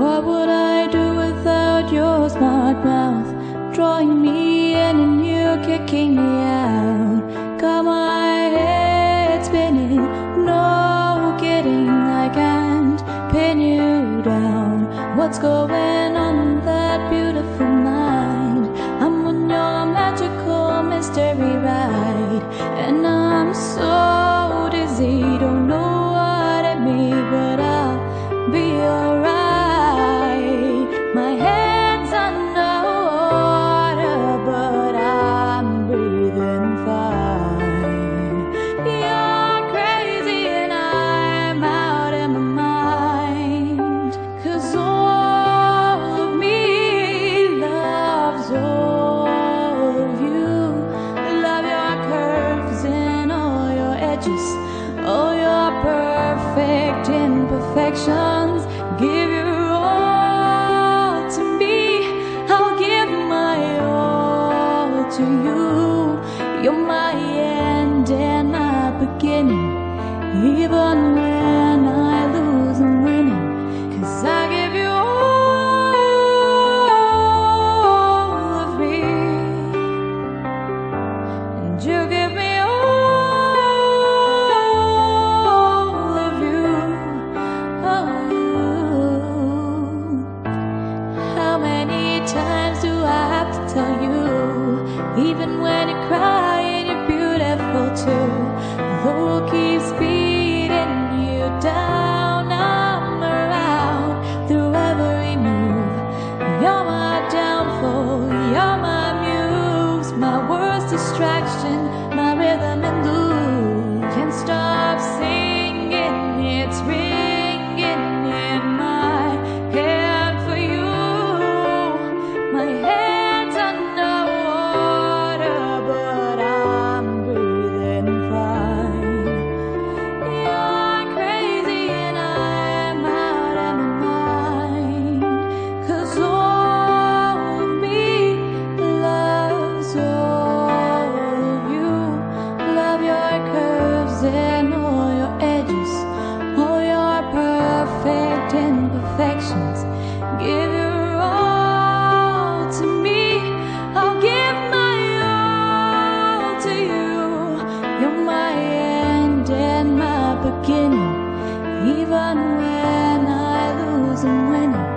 What would I do without your smart mouth? Drawing me in and you kicking me out. Got my head spinning, no kidding, I can't pin you down. What's going on in that beautiful mind? I'm on your magical mystery ride, and I'm so dizzy, don't know what I mean, but I'll be alright. My head's underwater, but I'm breathing fine. You're crazy and I'm out of my mind, 'cause all of me loves all of you. Love your curves and all your edges, all your perfect imperfections. Give your all to me, I'll give my all to you. You're my end and my beginning, even when I lose I'm winning, 'cause I give you all of me, and you give me all of you. Oh, how many times do I have to tell you? Even when you cry and you're beautiful too. The world keeps beating you down, I'm around through every move. You're my downfall, you're my muse, my worst distraction, my rhythm and blues. Can't stop singing, it's ringing in my head for you. My head's underwater, but I'm breathing fine. You're crazy and I'm out of my mind, 'cause all of me loves all of you. Love your curves and all your edges, all your perfect imperfections. Give your all to me, I'll give my all to you. You're my end and my beginning, even when I lose I'm winning.